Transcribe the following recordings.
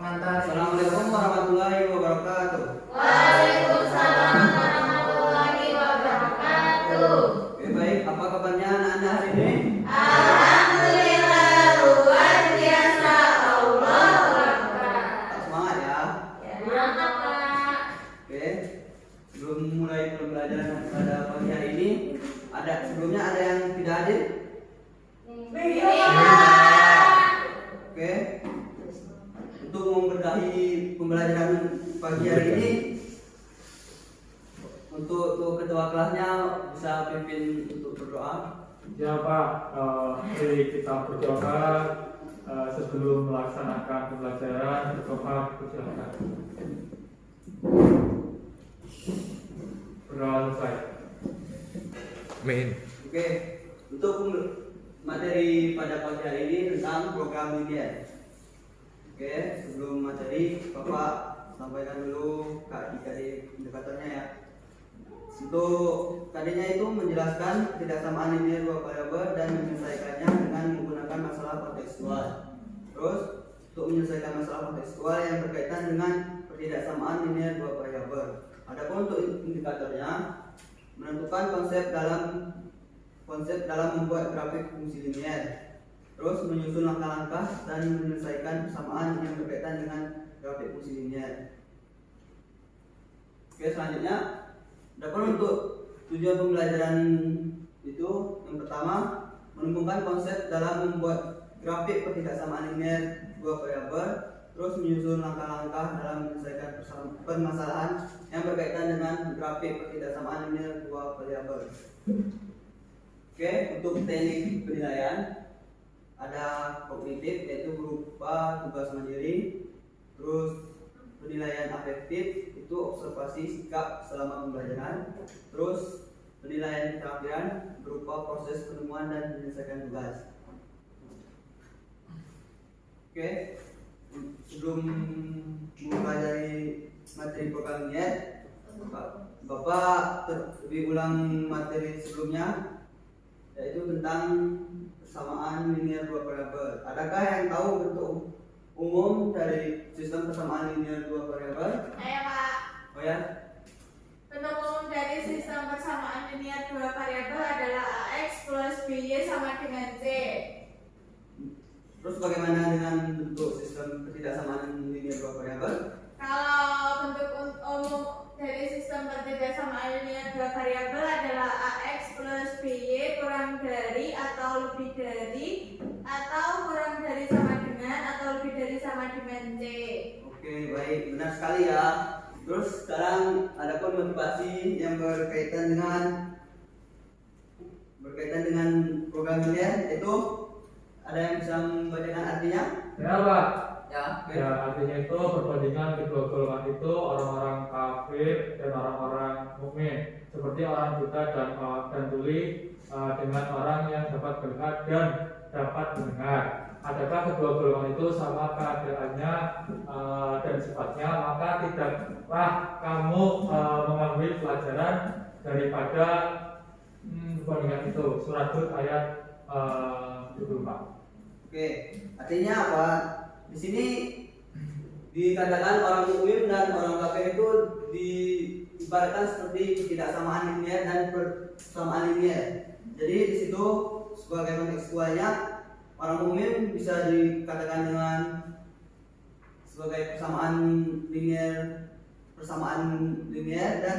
pengantar. Assalamualaikum warahmatullahi wabarakatuh. Waalaikumsalam warahmatullahi wabarakatuh. Oke, baik. Apa kabarnya anak-anak hari ini? Alhamdulillah luar biasa. Allahu Akbar. Tak semangat ya. Mantap, Pak. Oke. Sebelum mulai pembelajaran pada pagi hari ini, sebelumnya ada yang tidak hadir? Oke. Untuk memberkahi pembelajaran pagi hari ini, untuk ketua kelasnya bisa pimpin untuk berdoa. Ya Pak, mari kita berdoa sebelum melaksanakan pembelajaran. Berdoa, silakan. Berdoa selesai. Amin. Oke. Untuk materi pada pagi hari ini tentang program media. Oke, sebelum materi, Bapak sampaikan dulu adik-adik indikatornya ya. Untuk tadinya itu menjelaskan ketidaksamaan linear dua variabel dan menyelesaikannya dengan menggunakan masalah kontekstual. Terus untuk menyelesaikan masalah kontekstual yang berkaitan dengan ketidaksamaan linear dua variabel. Adapun untuk indikatornya menentukan konsep dalam membuat grafik fungsi linear. Terus menyusun langkah-langkah dan menyelesaikan persamaan yang berkaitan dengan grafik fungsi linear. Oke, selanjutnya adapun untuk tujuan pembelajaran itu yang pertama menemukan konsep dalam membuat grafik ketidaksamaan linear dua variabel, terus menyusun langkah-langkah dalam menyelesaikan permasalahan yang berkaitan dengan grafik ketidaksamaan linear dua variabel. Oke, untuk teknik penilaian ada kognitif yaitu berupa tugas mandiri, terus penilaian afektif itu observasi sikap selama pembelajaran, terus penilaian keterampilan berupa proses penemuan dan menyelesaikan tugas. Oke, sebelum mempelajari materi program linear, Bapak terlebih ulang materi sebelumnya yaitu tentang persamaan linear dua variabel. Adakah yang tahu bentuk umum dari sistem persamaan linear dua variabel? Ayo, Pak. Oh ya. Bentuk umum dari sistem persamaan linear dua variabel adalah AX plus BY sama dengan C. Terus bagaimana dengan bentuk sistem ketidaksamaan linear dua variabel? Kalau bentuk umum dari sistem ketidaksamaan linear dua variabel adalah AX plus BY kurang dari atau lebih dari atau kurang dari sama dengan atau lebih dari sama dengan C. Oke, baik, benar sekali ya. Terus sekarang ada pun motivasi yang berkaitan dengan program linear, yaitu ada yang bisa membacakan artinya? Ya Pak. Ya, oke. Ya, artinya itu perbandingan kedua golongan itu orang-orang kafir dan orang-orang mukmin, seperti orang buta dan tuli dengan orang yang dapat melihat dan dapat mendengar. Adakah kedua golongan itu sama keadaannya dan sifatnya, maka tidaklah kamu mengambil pelajaran daripada perbandingan itu. Surat Hud ayat 24. Oke, artinya apa? Di sini dikatakan orang mukmin dan orang kafir itu diibaratkan seperti ketidaksamaan linear dan persamaan linear. Jadi di situ sebagai kontekstualnya orang mukmin bisa dikatakan dengan sebagai persamaan linear dan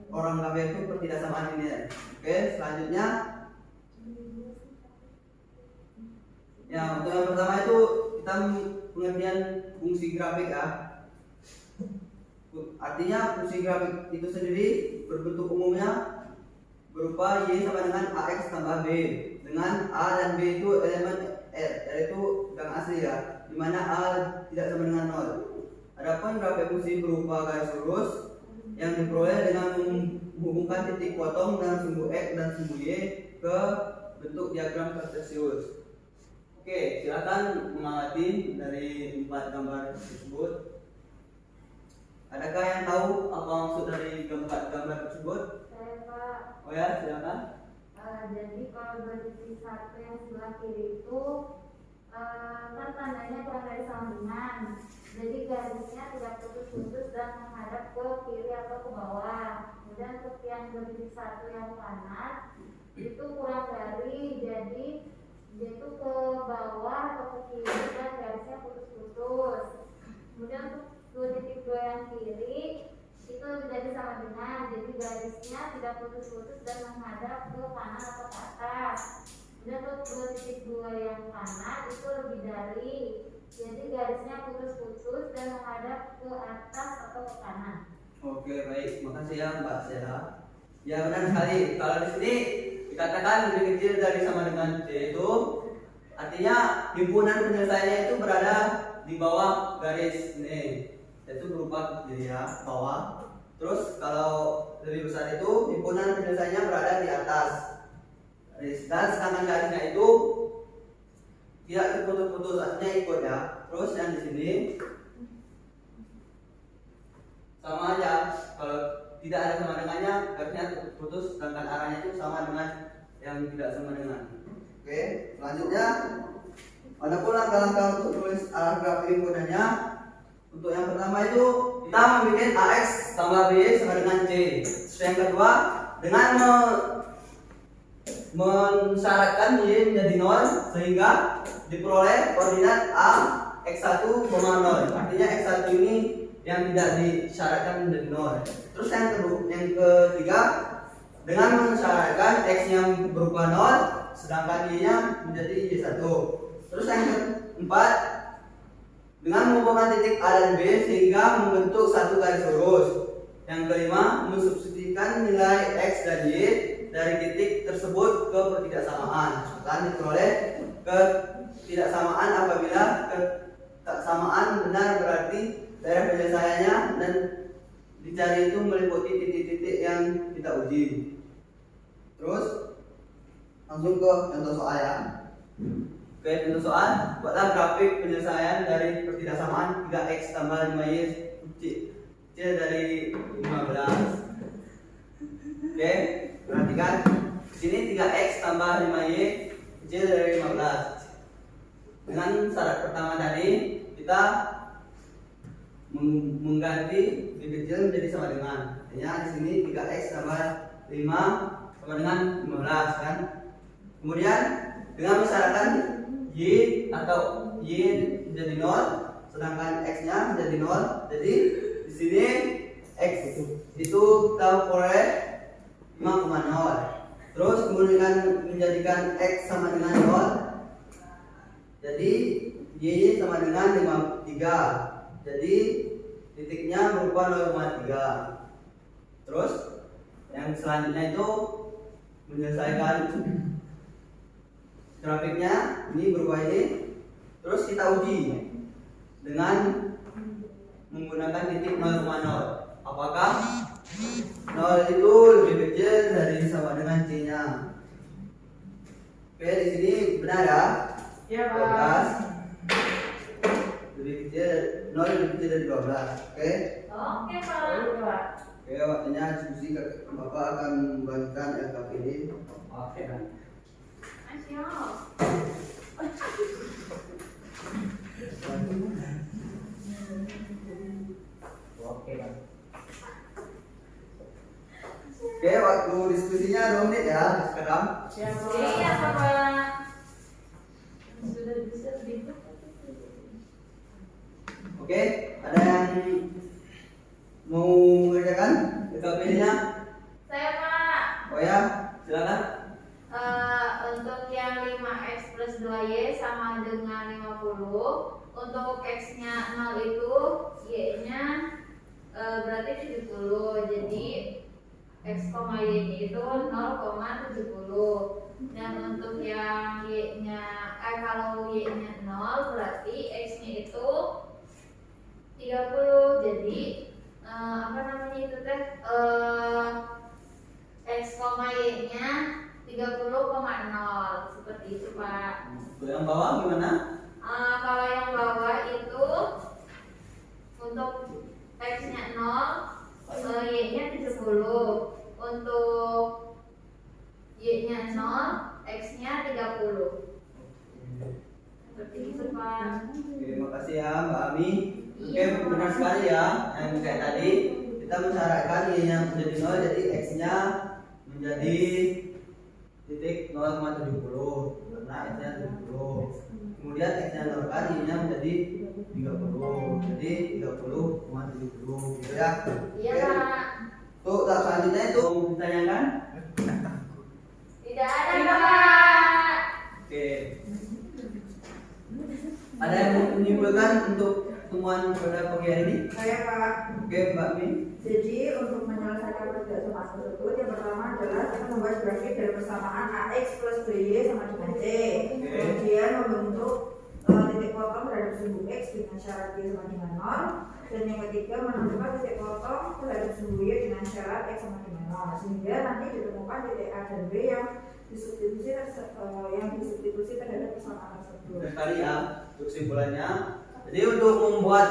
orang kafir itu ketidaksamaan linear. Oke, selanjutnya ya, untuk yang pertama itu kita pengertian fungsi grafik ya. Artinya fungsi grafik itu sendiri berbentuk umumnya berupa Y sama dengan AX tambah B, dengan A dan B itu elemen R itu yang asli ya, dimana A tidak sama dengan 0. Adapun grafik fungsi berupa garis lurus yang diperoleh dengan menghubungkan titik potong dan sumbu X dan sumbu Y ke bentuk diagram kartesius. Oke, silakan mengamati dari 4 gambar tersebut. Adakah yang tahu apa maksud dari gambar tersebut? Saya Pak. Oh ya, silakan. Jadi kalau dari titik satu yang sebelah kiri itu kan tandanya kurang dari sama dengan. Jadi yang bertitik satu yang kanan itu kurang dari, jadi dia itu ke bawah atau ke kiri dan garisnya putus-putus. Kemudian untuk 2.2 yang kiri itu jadi sama dengan, jadi garisnya tidak putus-putus dan menghadap ke kanan atau ke atas. Kemudian untuk 2.2 yang kanan itu lebih dari, jadi garisnya putus-putus dan menghadap ke atas atau ke kanan. Oke, baik. Makasih ya Mbak Sera. Ya benar sekali. Kalau di sini dikatakan lebih kecil dari sama dengan C itu artinya himpunan penyelesaiannya itu berada di bawah garis ini. Itu berupa jadi ya bawah. Terus kalau lebih besar itu himpunan penyelesaiannya berada di atas. Dan sedangkan garisnya itu tidak terputus-putus, artinya ikut ya. Terus yang di sini sama aja, kalau tidak ada sama dengannya garisnya terputus, sedangkan arahnya itu sama dengan yang tidak sama dengan. Oke, selanjutnya ada pula langkah-langkah untuk tulis arah grafik himpunannya. Untuk yang pertama itu kita membuat AX tambah B sama dengan C. Terus yang kedua dengan mensyaratkan Y menjadi 0 sehingga diperoleh koordinat A X1, 0. Artinya X1 ini yang tidak disyaratkan menjadi 0. Terus yang ketiga dengan mensyaratkan X yang berupa 0 sedangkan Y-nya menjadi Y1. Terus yang keempat dengan mengumpulkan titik A dan B sehingga membentuk satu garis lurus. Yang kelima mensubstitusikan nilai X dan Y dari titik tersebut ke ketidaksamaan dan diperoleh ketidaksamaan apabila ketidaksamaan benar berarti daerah penyelesaiannya dan dicari itu meliputi titik-titik yang kita uji. Terus langsung ke contoh soal ya. Oke, contoh soal, buatlah grafik penyelesaian dari ketidaksamaan 3x tambah 5y kecil dari 15. Oke, perhatikan di sini 3x tambah 5y kecil dari 15. Dengan syarat pertama tadi kita mengganti y kecil menjadi sama dengan. Artinya di sini 3x tambah 5 sama dengan 15 kan. Kemudian dengan mensyaratkan y atau y menjadi 0 sedangkan x-nya menjadi 0. Jadi di sini x itu kita peroleh 5,0. Terus kemudian menjadikan x sama dengan 0. Jadi y sama dengan 53. Jadi titiknya berupa 0,3. Terus yang selanjutnya itu menyelesaikan grafiknya ini berupa ini. Terus kita uji dengan menggunakan titik 0,0. Apakah 0 itu lebih kecil dari sama dengan C-nya? Oke, di sini benar ya? Ya, Pak. 12 lebih kecil, 0 lebih kecil dari 12. Oke? Oke, Pak. Oke, waktunya diskusi Bapak akan membagikan LKP ini. Oke. Oke, waktu diskusinya 2 menit ya sekarang. Iya, Pak. Sudah bisa gitu. Oke, ada yang mau mengerjakan LKP-nya? Saya Pak. Oh ya, silakan. Untuk yang 5x plus 2y sama dengan 50. Untuk x-nya 0 itu y-nya berarti 70. Jadi x, y-nya itu 0,70. Dan untuk yang y-nya kalau y-nya 0 berarti x-nya itu 30. Jadi apa namanya itu teh x, y-nya 30,0 seperti itu Pak. Untuk yang bawah gimana? Kalau yang bawah itu untuk x-nya 0, y-nya 70. Untuk y-nya 0, x-nya 30. Seperti itu Pak. Oke, makasih ya Mbak Ami. Oke, Iya. benar sekali ya yang kayak tadi kita mensyaratkan y nya menjadi 0, jadi x nya menjadi titik 0,70 karena x nya 70. Kemudian x nya 0 kan y nya menjadi 30, jadi 30,70 gitu ya. Iya Oke. Pak. Tuh tahap selanjutnya itu ditanyakan. Tidak ada Pak. Oke. Ada yang mau menyimpulkan untuk temuan pada pagi hari ini? Saya Pak. Oke, Mbak Mi. Jadi untuk menyelesaikan persamaan tersebut yang pertama adalah kita membuat grafik dari persamaan AX plus BY sama dengan C. Oke. Kemudian membentuk titik potong terhadap sumbu X dengan syarat Y sama dengan 0. Dan yang ketiga menentukan titik potong terhadap sumbu Y dengan syarat X sama dengan 0. Sehingga nanti ditemukan titik A dan B yang disubstitusi terhadap persamaan tersebut. Benar sekali ya untuk kesimpulannya. Jadi untuk membuat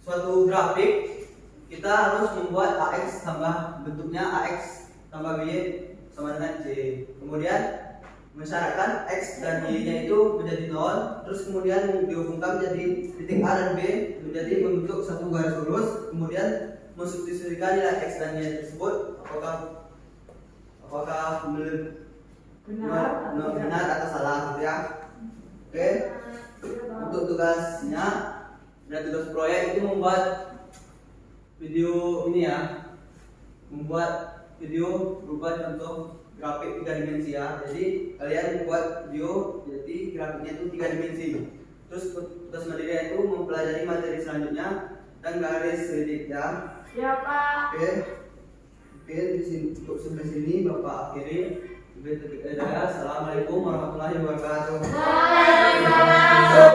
suatu grafik kita harus membuat AX tambah bentuknya AX tambah BY sama dengan C. Kemudian mensyaratkan X dan Y nya itu menjadi 0. Terus kemudian dihubungkan menjadi titik A dan B menjadi membentuk satu garis lurus. Kemudian mensubstitusikan nilai X dan Y tersebut apakah benar atau salah gitu ya. Oke. Untuk tugasnya dan tugas proyek itu membuat video ini ya, membuat video berupa contoh grafik 3 dimensi ya. Jadi kalian membuat video jadi grafiknya itu 3 dimensi. Terus tugas materinya itu mempelajari materi selanjutnya dan garis kredit ya. Ya Pak. Oke, di sini untuk sampai sini Bapak akhiri. Assalamualaikum warahmatullahi wabarakatuh. Waalaikumsalam.